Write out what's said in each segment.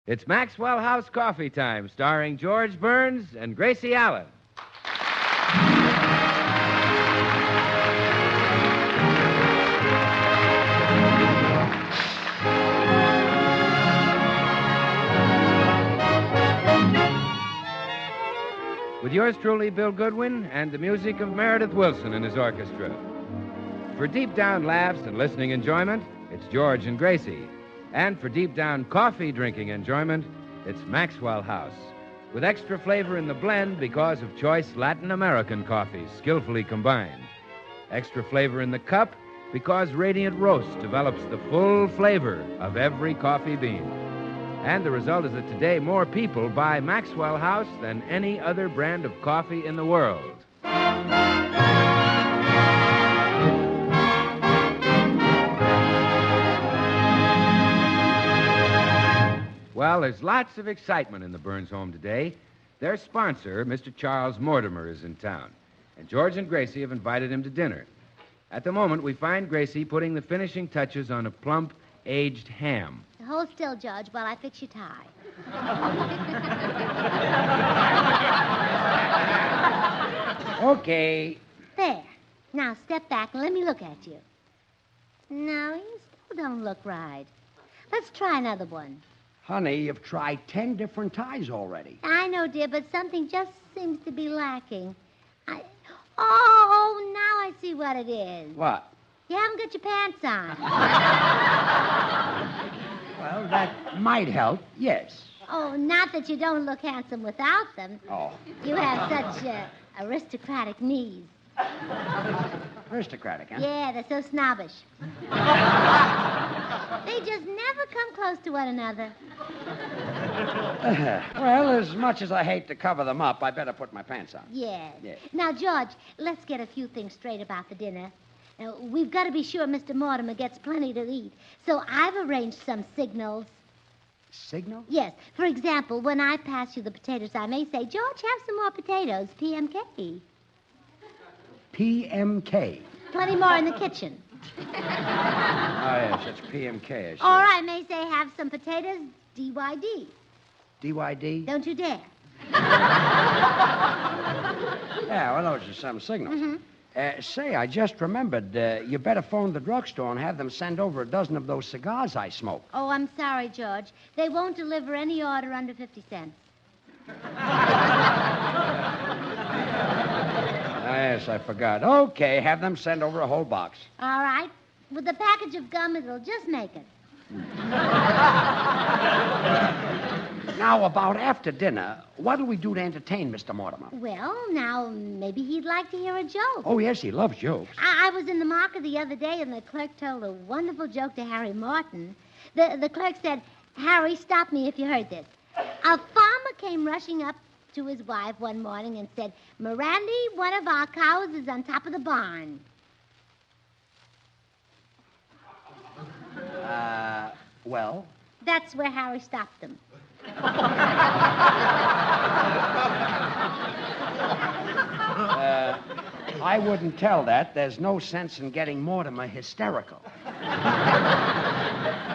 It's Maxwell House Coffee Time, starring George Burns and Gracie Allen. With yours truly, Bill Goodwin, and the music of Meredith Wilson and his orchestra. For deep down laughs and listening enjoyment, it's George and Gracie. And for deep down coffee drinking enjoyment, it's Maxwell House. With extra flavor in the blend because of choice Latin American coffees skillfully combined. Extra flavor in the cup because Radiant Roast develops the full flavor of every coffee bean. And the result is that today more people buy Maxwell House than any other brand of coffee in the world. Well, there's lots of excitement in the Burns home today. Their sponsor, Mr. Charles Mortimer, is in town, and George and Gracie have invited him to dinner. At the moment, we find Gracie putting the finishing touches on a plump, aged ham. Hold still, George, while I fix your tie. Okay. There. Now step back and let me look at you. No, you still don't look right. Let's try another one. Honey, you've tried 10 different ties already. I know, dear, but something just seems to be lacking. Now I see what it is. What? You haven't got your pants on. Well, that might help, yes. Oh, not that you don't look handsome without them. Oh. You have such aristocratic knees. Aristocratic, huh? Yeah, they're so snobbish. They just never come close to one another. Well, as much as I hate to cover them up, I better put my pants on. Yes. Yes. Now, George, let's get a few things straight about the dinner. Now, we've got to be sure Mr. Mortimer gets plenty to eat. So I've arranged some signals. Signal? Yes. For example, when I pass you the potatoes, I may say, George, have some more potatoes, PMK. PMK. Plenty more in the kitchen. Oh, yes, it's PMK, I see. Or I may say, have some potatoes, DYD. DYD? Don't you dare. Yeah, well, those are some signals. Mm-hmm. Say, I just remembered, you better phone the drugstore and have them send over a dozen of those cigars I smoke. Oh, I'm sorry, George. They won't deliver any order under 50 cents. Yes, I forgot. Okay, have them send over a whole box. All right. With a package of gum, it'll just make it. Now, about after dinner, what'll we do to entertain Mr. Mortimer? Well, now, maybe he'd like to hear a joke. Oh, yes, he loves jokes. I was in the market the other day, and the clerk told a wonderful joke to Harry Morton. The clerk said, Harry, stop me if you heard this. A farmer came rushing up to his wife one morning and said, Mirandy, one of our cows is on top of the barn. Well? That's where Harry stopped them. I wouldn't tell that. There's no sense in getting Mortimer hysterical.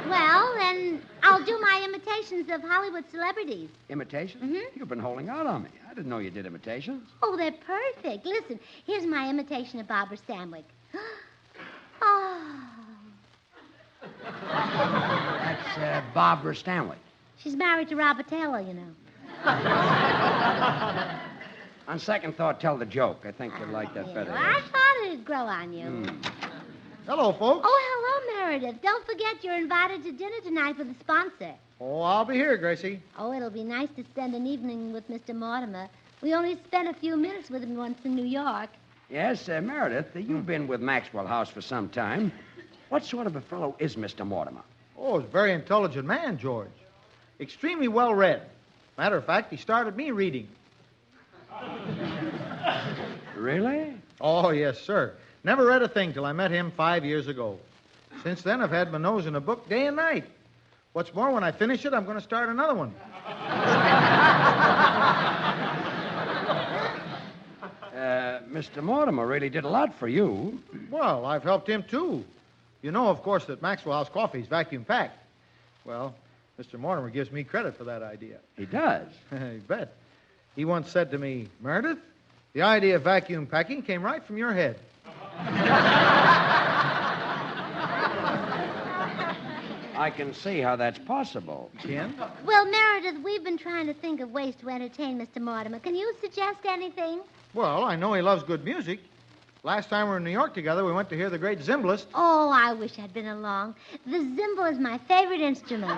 Well, then I'll do my imitations of Hollywood celebrities. Imitations? Mm-hmm. You've been holding out on me. I didn't know you did imitations. Oh, they're perfect. Listen, here's my imitation of Barbara Stanwyck. Oh. That's Barbara Stanwyck. She's married to Robert Taylor, you know. On second thought, tell the joke. I think you'll like that Yeah, better. well, I thought it'd grow on you. Hello, folks. Oh, hello, Meredith. Don't forget you're invited to dinner tonight with the sponsor. Oh, I'll be here, Gracie. Oh, it'll be nice to spend an evening with Mr. Mortimer. We only spent a few minutes with him once in New York. Yes, Meredith, you've been with Maxwell House for some time. What sort of a fellow is Mr. Mortimer? Oh, he's a very intelligent man, George. Extremely well read. Matter of fact, he started me reading. Really? Oh, yes, sir. Never read a thing till I met him 5 years ago. Since then, I've had my nose in a book day and night. What's more, when I finish it, I'm going to start another one. Mr. Mortimer really did a lot for you. Well, I've helped him, too. You know, of course, that Maxwell House coffee is vacuum packed. Well, Mr. Mortimer gives me credit for that idea. He does. You bet. He once said to me, Meredith, the idea of vacuum packing came right from your head. I can see how that's possible. Ken? Well, Meredith, we've been trying to think of ways to entertain Mr. Mortimer. Can you suggest anything? Well, I know he loves good music. Last time we were in New York together, we went to hear the great Zimbalist. Oh, I wish I'd been along. The zimbal is my favorite instrument.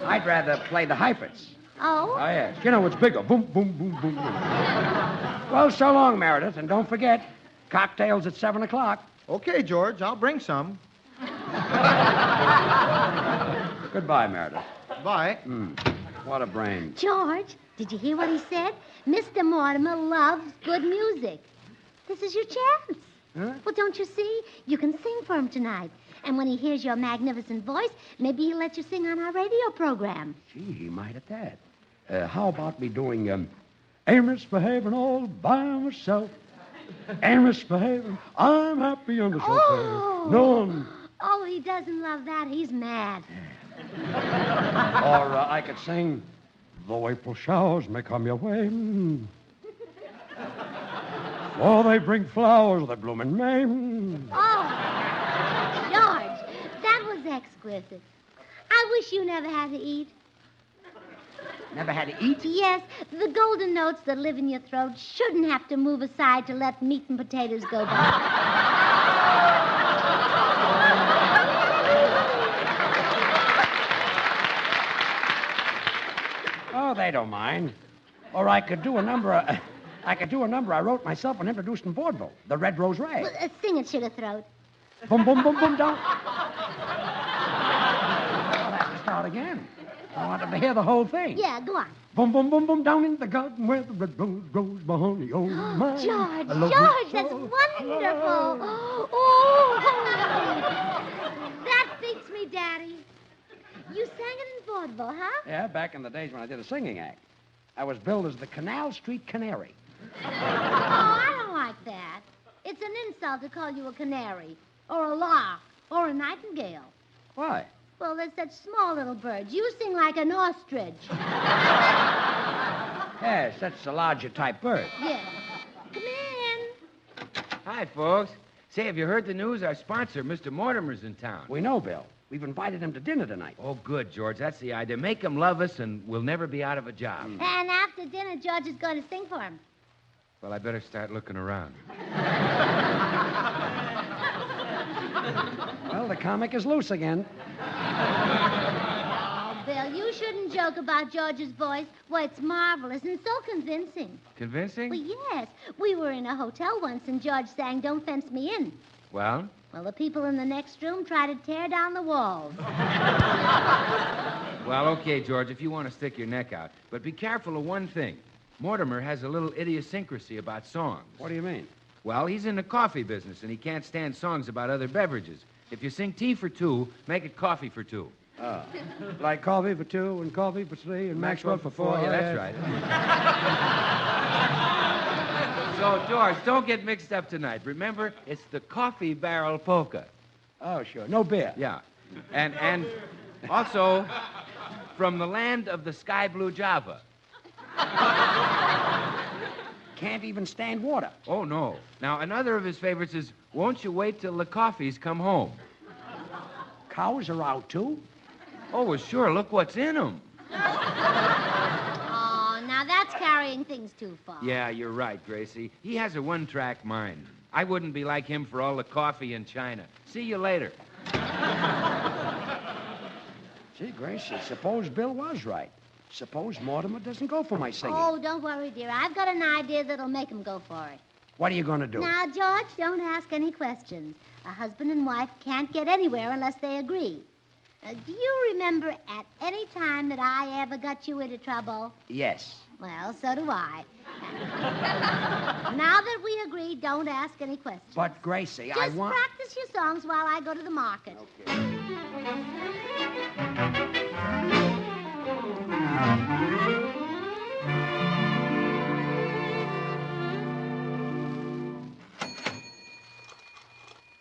I'd rather play the Heifetz. Oh? Oh, yes. You know, it's bigger. Boom, boom, boom, boom, boom. Well, so long, Meredith. And don't forget, cocktails at 7 o'clock. Okay, George, I'll bring some. Goodbye, Meredith. Bye. What a brain. George, did you hear what he said? Mr. Mortimer loves good music. This is your chance. Huh? Well, don't you see? You can sing for him tonight. And when he hears your magnificent voice, maybe he'll let you sing on our radio program. Gee, he might at that. How about me doing, ain't misbehaving all by myself. Ain't misbehaving. I'm happy under so Oh. None. Oh, he doesn't love that. He's mad. Or I could sing, though April showers may come your way. For they bring flowers that bloom in May. Oh, George, that was exquisite. I wish you never had to eat. Never had to eat? Yes, the golden notes that live in your throat shouldn't have to move aside to let meat and potatoes go by. Oh, they don't mind. Or I could do a number I wrote myself and introduced in vaudeville. The Red Rose Rag. Well, sing it, Sugar Throat. Boom, boom, boom, boom, down. I'll have to start again. I wanted to hear the whole thing. Yeah, go on. Boom, boom, boom, boom, down in the garden where the red rose grows, my honey, oh, my. George, I love you George, so. that's wonderful. Oh, that beats me, Daddy. You sang it in vaudeville, huh? Yeah, back in the days when I did a singing act. I was billed as the Canal Street Canary. Oh, I don't like that. It's an insult to call you a canary, or a lark, or a nightingale. Why? Well, they're such small little birds. You sing like an ostrich. Yes, that's a larger type bird. Yeah. Come in. Hi, folks. Say, have you heard the news? Our sponsor, Mr. Mortimer's in town. We know, Bill. We've invited him to dinner tonight. Oh, good, George. That's the idea. Make him love us, and we'll never be out of a job. And after dinner, George is going to sing for him. Well, I better start looking around. Well, the comic is loose again. Oh, Bill, you shouldn't joke about George's voice. Why, it's marvelous and so convincing. Convincing? Well, yes. We were in a hotel once, and George sang Don't Fence Me In. Well? Well, the people in the next room tried to tear down the walls. Well, okay, George, if you want to stick your neck out. But be careful of one thing. Mortimer has a little idiosyncrasy about songs. What do you mean? Well, he's in the coffee business, and he can't stand songs about other beverages. If you sing tea for two, make it coffee for two. Like coffee for two and coffee for three and Maxwell for four. Yeah, that's right. So, George, don't get mixed up tonight. Remember, it's the coffee barrel polka. Oh, sure. No beer. Yeah. And also, from the land of the sky blue Java. Can't even stand water. Oh, no. Now, another of his favorites is Won't You Wait Till the Coffees Come Home? Cows are out, too. Oh, well, sure. Look what's in them. Oh, now that's carrying things too far. Yeah, you're right, Gracie. He has a one-track mind. I wouldn't be like him for all the coffee in China. See you later. Gee, Gracie, suppose Bill was right. Suppose Mortimer doesn't go for my singing. Oh, don't worry, dear. I've got an idea that'll make him go for it. What are you going to do? Now, George, don't ask any questions. A husband and wife can't get anywhere unless they agree. Do you remember at any time that I ever got you into trouble? Yes. Well, so do I. Now that we agree, don't ask any questions. But, Gracie, I Just want... practice your songs while I go to the market.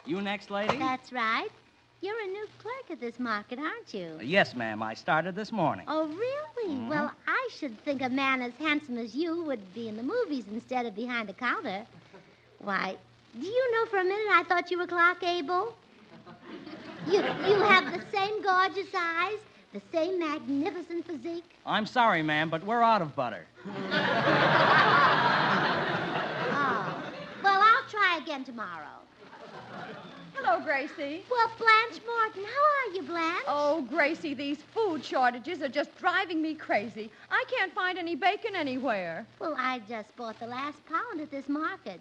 You next, lady? That's right. you're a new clerk at this market, aren't you? Yes, ma'am. I started this morning. Oh, really? Mhm. Well, I should think a man as handsome as you would be in the movies instead of behind a counter. Why, do you know for a minute I thought you were Clark Gable? You have the same gorgeous eyes, the same magnificent physique. I'm sorry, ma'am, but we're out of butter. Oh, well, I'll try again tomorrow. Hello, Gracie. Well, Blanche Morton, how are you, Blanche? Oh, Gracie, these food shortages are just driving me crazy. I can't find any bacon anywhere. Well, I just bought the last pound at this market.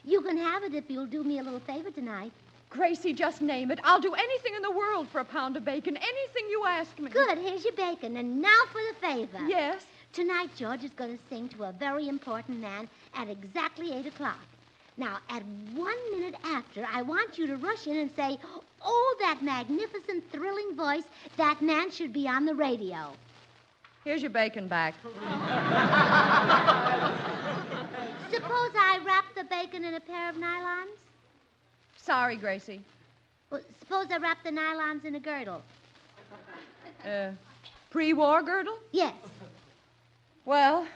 You can have it if you'll do me a little favor tonight. Gracie, just name it. I'll do anything in the world for a pound of bacon. Anything you ask me. Good, here's your bacon. And now for the favor. Yes? Tonight, George is going to sing to a very important man at exactly 8 o'clock. Now, at 1 minute after, I want you to rush in and say, oh, that magnificent, thrilling voice, that man should be on the radio. Here's your bacon back. Suppose I wrap the bacon in a pair of nylons? Sorry, Gracie. Well, suppose I wrap the nylons in a girdle? Pre-war girdle? Yes. Well,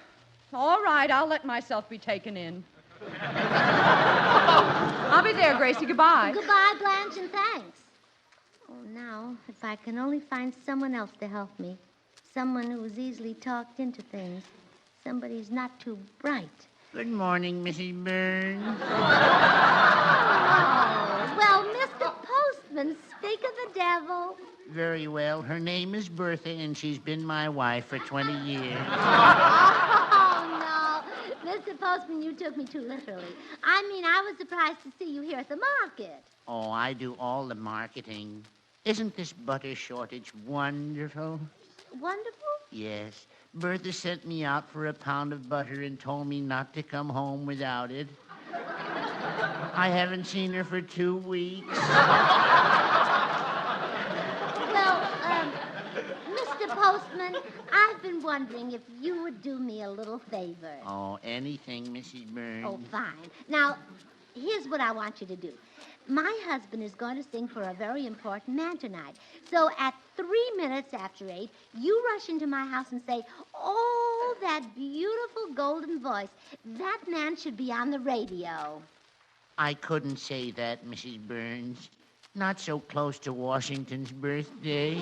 all right, I'll let myself be taken in. I'll be there, Gracie. Goodbye. Goodbye, Blanche, and thanks. Oh, now, if I can only find someone else to help me. Someone who's easily talked into things. Somebody who's not too bright. Good morning, Mrs. Burns. Oh, well, Mr. Postman, speak of the devil. Very well. Her name is Bertha, and she's been my wife for 20 years. Oh, no. Mr. Postman, you took me too literally. I mean, I was surprised to see you here at the market. Oh, I do all the marketing. Isn't this butter shortage wonderful? Wonderful? Yes. Bertha sent me out for a pound of butter and told me not to come home without it. I haven't seen her for 2 weeks. Well, Mr. Postman, I've been wondering if you would do me a little favor. Oh, anything, Mrs. Burns. Oh, fine. Now, here's what I want you to do. My husband is going to sing for a very important man tonight. So at 3 minutes after 8, you rush into my house and say, oh, that beautiful golden voice. That man should be on the radio. I couldn't say that, Mrs. Burns. Not so close to Washington's birthday.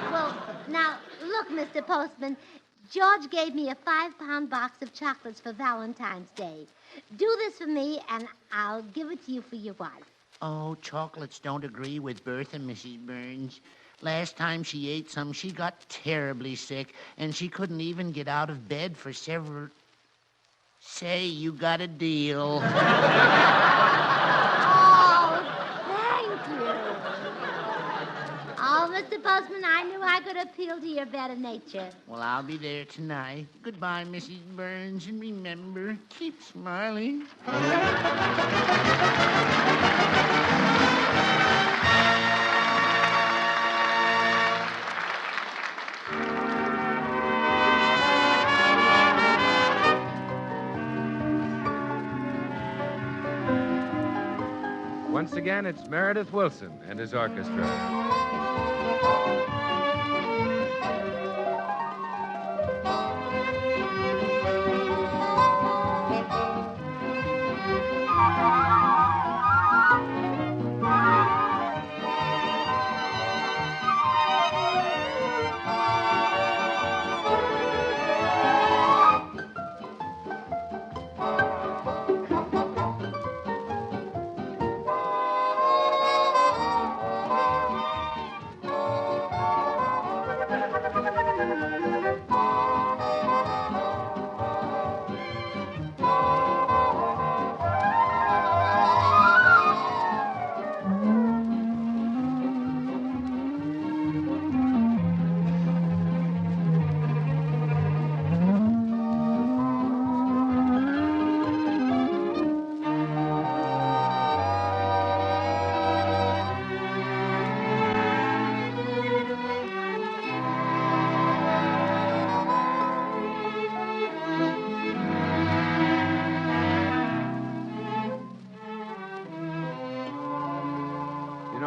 Well, now, look, Mr. Postman. George gave me a 5-pound box of chocolates for Valentine's Day. Do this for me, and I'll give it to you for your wife. Oh, chocolates don't agree with Bertha, Mrs. Burns. Last time she ate some, she got terribly sick, and she couldn't even get out of bed for several... Say, you got a deal. Oh, thank you. Oh, Mr. Postman, I knew I could appeal to your better nature. Well, I'll be there tonight. Goodbye, Mrs. Burns, and remember, keep smiling. Once again, it's Meredith Wilson and his orchestra.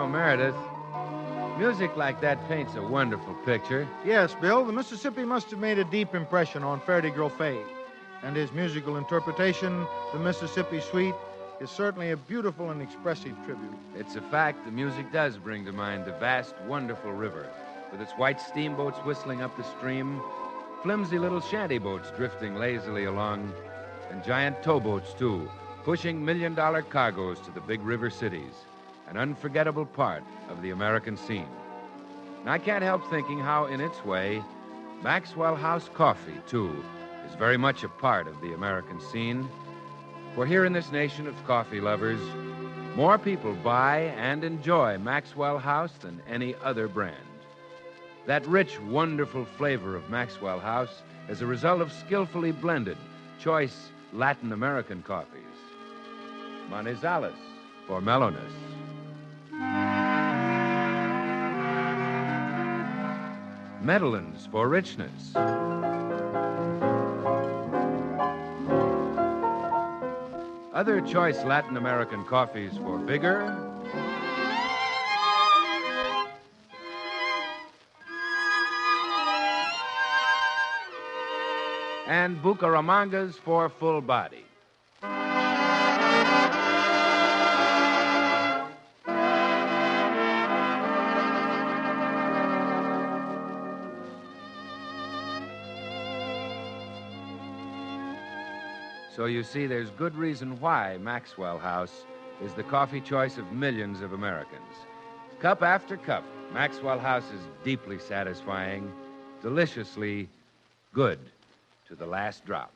Meredith, music like that paints a wonderful picture. Yes, Bill, the Mississippi must have made a deep impression on Ferde Grofé. And his musical interpretation, The Mississippi Suite, is certainly a beautiful and expressive tribute. It's a fact the music does bring to mind the vast, wonderful river, with its white steamboats whistling up the stream, flimsy little shanty boats drifting lazily along, and giant towboats, too, pushing million-dollar cargoes to the big river cities, an unforgettable part of the American scene. And I can't help thinking how, in its way, Maxwell House coffee, too, is very much a part of the American scene. For here in this nation of coffee lovers, more people buy and enjoy Maxwell House than any other brand. That rich, wonderful flavor of Maxwell House is a result of skillfully blended, choice Latin American coffees. Manizales for mellowness. Medellins for richness. Other choice Latin American coffees for vigor. And Bucaramangas for full body. So you see, there's good reason why Maxwell House is the coffee choice of millions of Americans. Cup after cup, Maxwell House is deeply satisfying, deliciously good to the last drop.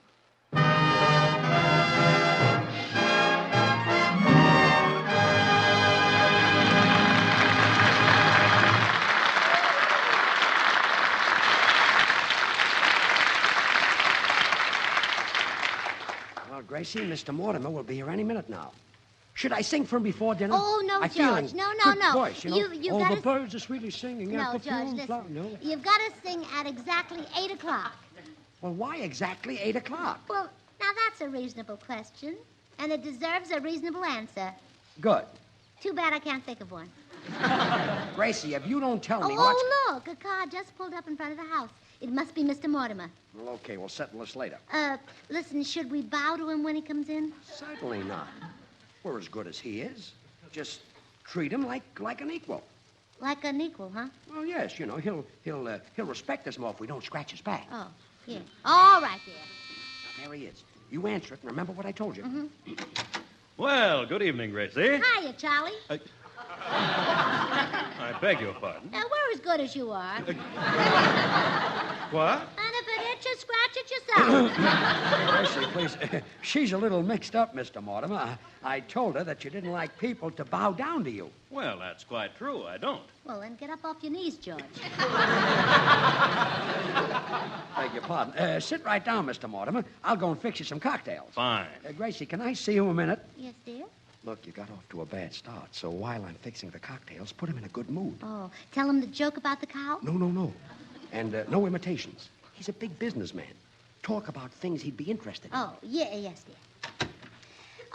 Well, Gracie, Mr. Mortimer will be here any minute now. Should I sing for him before dinner? Oh, no, I feel George. in No, good no. voice, you know. You've oh, gotta the birds are sweetly singing. No, and George, perfume listen. flower- No. You've got to sing at exactly 8 o'clock. Well, why exactly 8 o'clock? Well, now that's a reasonable question, and it deserves a reasonable answer. Good. Too bad I can't think of one. Gracie, if you don't tell me what's... Oh, look, a car just pulled up in front of the house. It must be Mr. Mortimer. Well, okay, we'll settle this later. Listen, should we bow to him when he comes in? Certainly not. We're as good as he is. Just treat him like an equal. Like an equal, huh? Well, yes, you know, he'll respect us more if we don't scratch his back. Oh, yeah. All right, dear. There he is. You answer it and remember what I told you. Mm-hmm. Well, good evening, Gracie. Hiya, Charlie. I beg your pardon. Now, we're as good as you are. What? And if it itches, scratch it yourself. Gracie, please. She's a little mixed up, Mr. Mortimer. I told her that you didn't like people to bow down to you. Well, that's quite true. I don't. Well, then get up off your knees, George. Beg your pardon. Sit right down, Mr. Mortimer. I'll go and fix you some cocktails. Fine. Gracie, can I see you a minute? Yes, dear? Look, you got off to a bad start, so while I'm fixing the cocktails, put him in a good mood. Oh, tell him the joke about the cow? No. And no imitations. He's a big businessman. Talk about things he'd be interested in. Oh, yeah, yes, dear.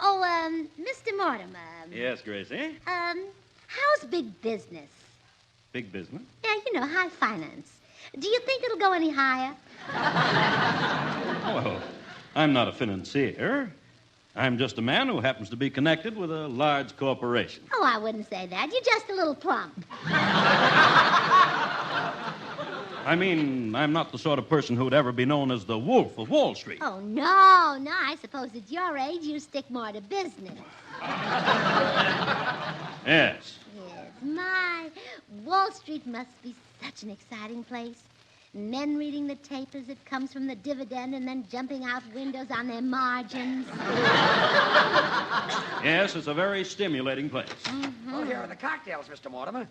Oh, Mr. Mortimer. Yes, Gracie? How's big business? Big business? Yeah, you know, high finance. Do you think it'll go any higher? Well, I'm not a financier. I'm just a man who happens to be connected with a large corporation. Oh, I wouldn't say that. You're just a little plump. I mean, I'm not the sort of person who'd ever be known as the Wolf of Wall Street. Oh, no. I suppose at your age you stick more to business. Yes. Yes, my Wall Street must be such an exciting place. Men reading the tape as it comes from the dividend and then jumping out windows on their margins. Yes, it's a very stimulating place. Mm-hmm. Well, here are the cocktails, Mr. Mortimer.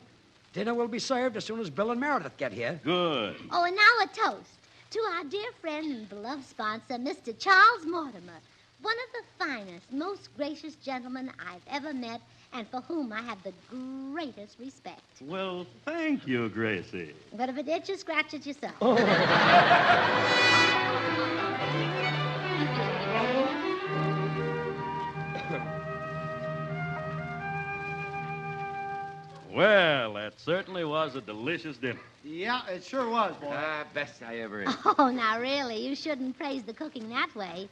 Dinner will be served as soon as Bill and Meredith get here. Good. Oh, and now a toast to our dear friend and beloved sponsor, Mr. Charles Mortimer, one of the finest, most gracious gentlemen I've ever met, and for whom I have the greatest respect. Well, thank you, Gracie. But if it itches, scratch it yourself. Well, that certainly was a delicious dinner. Yeah, it sure was, boy. Best I ever ate. Oh, now really, you shouldn't praise the cooking that way.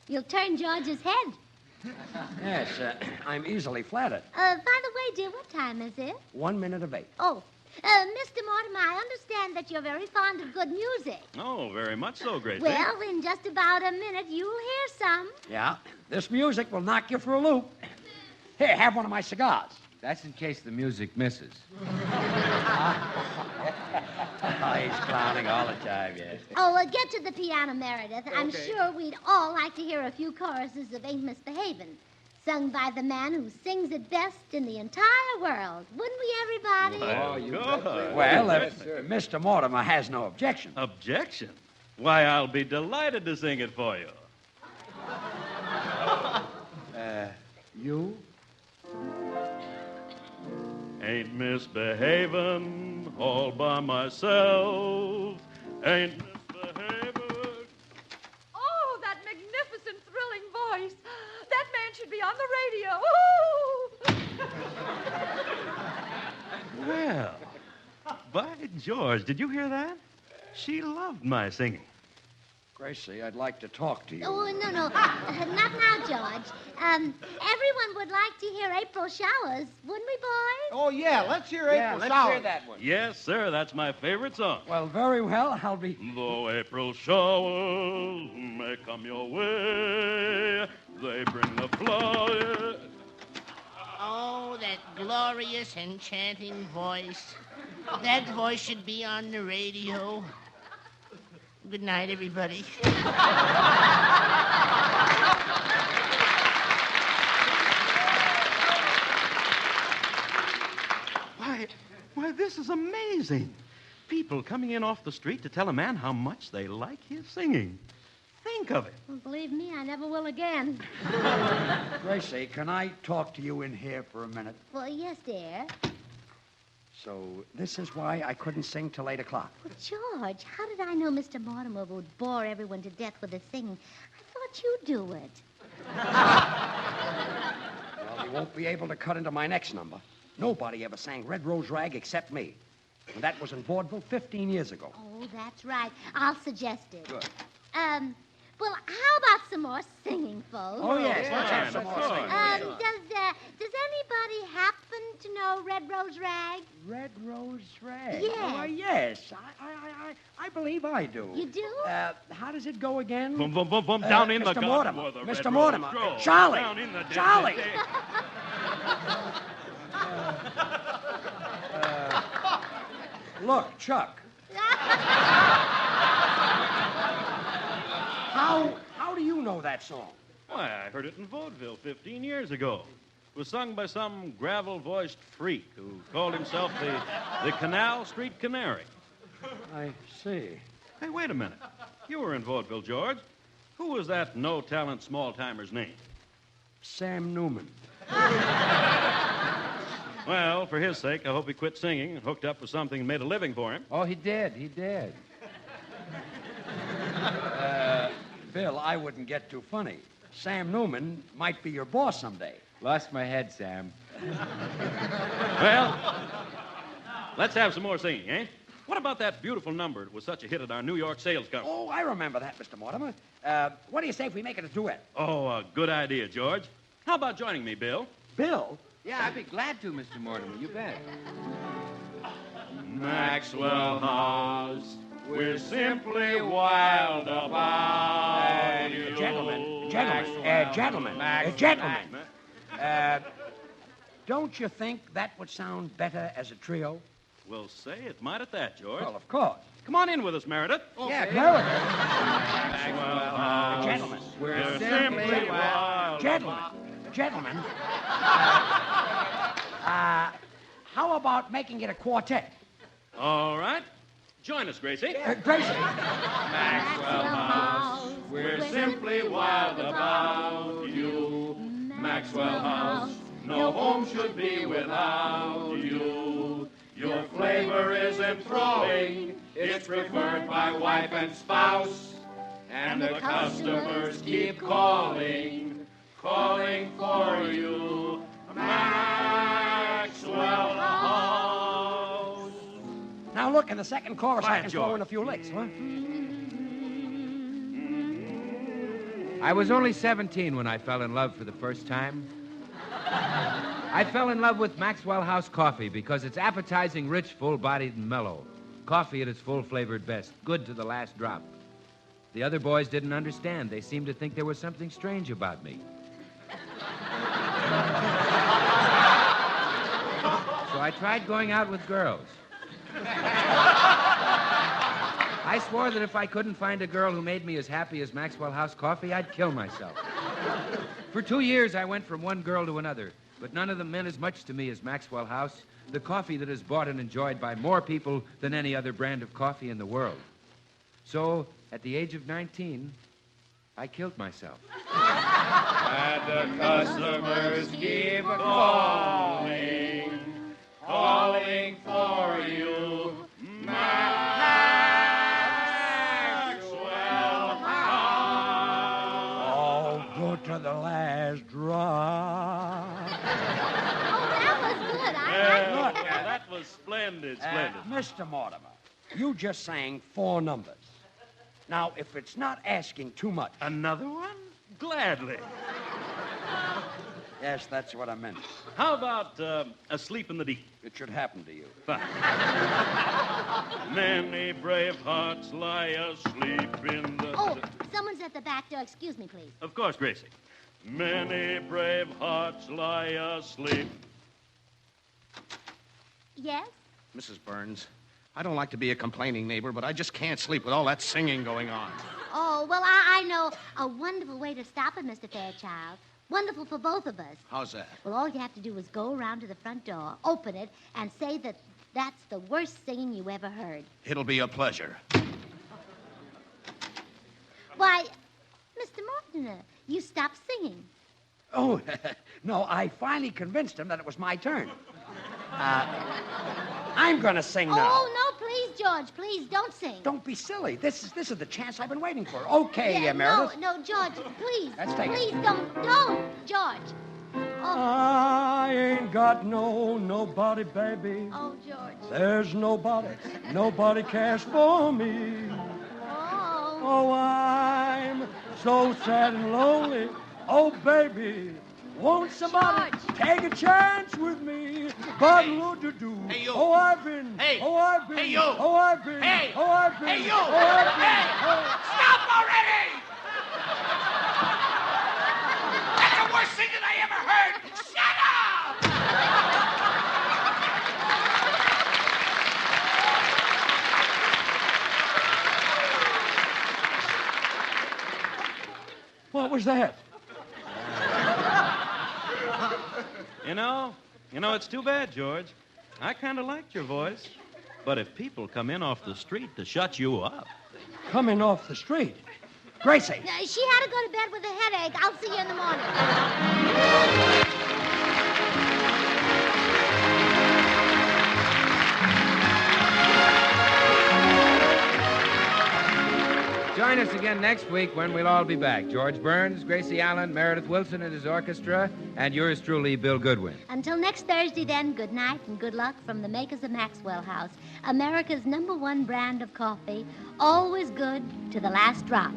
You'll turn George's head. Yes, I'm easily flattered. By the way, dear, what time is it? 1 minute of 8. Oh, Mr. Mortimer, I understand that you're very fond of good music. Oh, very much so, Gracie. Well, in just about a minute, you'll hear some. Yeah, this music will knock you for a loop. Here, have one of my cigars. That's in case the music misses. He's clowning all the time, yes. Oh, get to the piano, Meredith. I'm sure we'd all like to hear a few choruses of Ain't Misbehavin', sung by the man who sings it best in the entire world. Wouldn't we, everybody? Well, good. Well, if Mr. Mortimer has no objection. Objection? Why, I'll be delighted to sing it for you. You? Ain't misbehavin' all by myself. Ain't misbehavin'. Oh, that magnificent, thrilling voice. That man should be on the radio. Ooh! Well, by George, did you hear that? She loved my singing. Gracie, I'd like to talk to you. Oh, no. Not now, George. Everyone would like to hear April Showers, wouldn't we, boys? Oh, yeah, let's hear April let's Showers. hear that one. Yes, sir, that's my favorite song. Well, very well. I'll be... Though April showers may come your way, they bring the flowers. Oh, that glorious, enchanting voice. That voice should be on the radio. Good night, everybody. Why, this is amazing. People coming in off the street to tell a man how much they like his singing. Think of it. Well, believe me, I never will again. Gracie, can I talk to you in here for a minute? Well, yes, dear. So this is why I couldn't sing till 8 o'clock. Well, George, how did I know Mr. Mortimer would bore everyone to death with his singing? I thought you'd do it. Well, you won't be able to cut into my next number. Nobody ever sang Red Rose Rag except me. And that was in vaudeville 15 years ago. Oh, that's right. I'll suggest it. Good. Well, how about some more singing, folks? Oh, yes. Let's have some more of course. singing. Does anybody happen to know Red Rose Rag? Red Rose Rag? Yes. Oh, yes. I believe I do. You do? How does it go again? Boom, boom, boom, boom, down in the Mr. garden Mortimer. where the Mr. red Mortimer. rose grows. Charlie. Down in the Charlie. Look, Chuck. How do you know that song? Why, I heard it in vaudeville 15 years ago. It was sung by some gravel-voiced freak who called himself the Canal Street Canary. I see. Hey, wait a minute. You were in vaudeville, George. Who was that no-talent small-timer's name? Sam Newman. Well, for his sake, I hope he quit singing and hooked up with something and made a living for him. Oh, he did. Bill, I wouldn't get too funny. Sam Newman might be your boss someday. Lost my head, Sam. Well, let's have some more singing, eh? What about that beautiful number that was such a hit at our New York sales conference? Oh, I remember that, Mr. Mortimer. What do you say if we make it a duet? Oh, a good idea, George. How about joining me, Bill? Bill? Yeah, I'd be glad to, Mr. Mortimer. You bet. Maxwell House, we're simply wild about you. Gentlemen. Don't you think that would sound better as a trio? Well, say it might at that, George. Well, of course. Come on in with us, Meredith. Yeah, Meredith. Maxwell House, Gentlemen. we're simply wild. Gentlemen. How about making it a quartet? All right. Join us, Gracie. Gracie. Maxwell House, we're simply wild about you. Maxwell House, no home should be without you. Your flavor is enthralling, it's preferred by wife and spouse. And the customers keep calling for you. Maxwell House. hook in the second chorus. I Quiet, can throw in George. a few licks, huh? I was only 17 when I fell in love for the first time. I fell in love with Maxwell House coffee because it's appetizing, rich, full-bodied, and mellow. Coffee at its full-flavored best, good to the last drop. The other boys didn't understand. They seemed to think there was something strange about me. So I tried going out with girls. I swore that if I couldn't find a girl who made me as happy as Maxwell House coffee, I'd kill myself. For 2 years, I went from one girl to another, but none of them meant as much to me as Maxwell House, the coffee that is bought and enjoyed by more people than any other brand of coffee in the world. So, at the age of 19, I killed myself. And the customers keep calling, calling for you, Maxwell House. Oh, good to the last drop. That was good. I Yeah, that was splendid, splendid. Mr. Mortimer, you just sang 4 numbers. Now, if it's not asking too much. Another one? Gladly. Yes, that's what I meant. How about Asleep in the Deep? It should happen to you. Fine. Many brave hearts lie asleep in the... Oh, someone's at the back door. Excuse me, please. Of course, Gracie. Many brave hearts lie asleep. Yes? Mrs. Burns, I don't like to be a complaining neighbor, but I just can't sleep with all that singing going on. Oh, well, I know a wonderful way to stop it, Mr. Fairchild. Wonderful for both of us. How's that? Well, all you have to do is go around to the front door, open it, and say that that's the worst singing you ever heard. It'll be a pleasure. Why, Mr. Mortimer, you stopped singing. Oh, no, I finally convinced him that it was my turn. I'm going to sing now. Oh, no, please, George, please, don't sing. Don't be silly. This is the chance I've been waiting for. Okay, Yeah, Meredith. No, George, please. Let's take it. Please, don't, George. I ain't got nobody, baby. Oh, George. There's nobody cares for me. Oh. Oh, I'm so sad and lonely. Oh, baby, won't somebody George. take a chance with me? But what to do? Hey, you. Oh, I've been. Hey. Oh, I've been. Hey, you. Oh, I've been. Hey. Oh, I've been. Hey, you. Oh, I've been. Hey. Oh. Stop already! That's the worst thing that I ever heard! Shut up! What was that? You know, it's too bad, George. I kind of liked your voice. But if people come in off the street to shut you up... Coming off the street. Gracie. She had to go to bed with a headache. I'll see you in the morning. Join us again next week when we'll all be back. George Burns, Gracie Allen, Meredith Wilson and his orchestra, and yours truly, Bill Goodwin. Until next Thursday, then, good night and good luck from the makers of Maxwell House, America's #1 brand of coffee, always good to the last drop.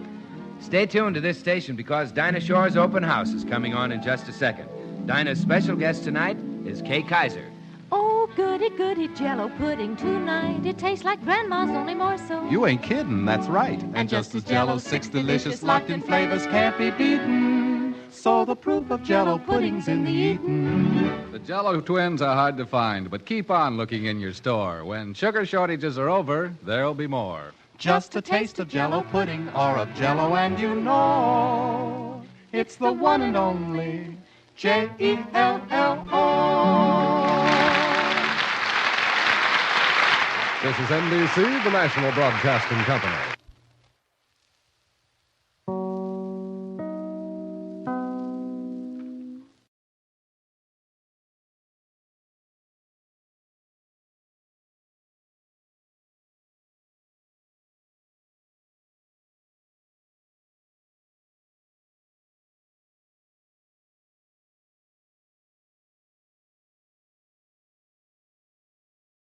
Stay tuned to this station because Dinah Shore's open house is coming on in just a second. Dinah's special guest tonight is Kay Kaiser. Oh, goody, goody Jello pudding tonight. It tastes like Grandma's, only more so. You ain't kidding, that's right. And just as Jello's 6 delicious locked-in flavors can't be beaten, so the proof of Jello pudding's in the eating. The Jello twins are hard to find, but keep on looking in your store. When sugar shortages are over, there'll be more. Just a taste of Jello pudding or of Jello and you know it's the one and only Jello. This is NBC, the National Broadcasting Company.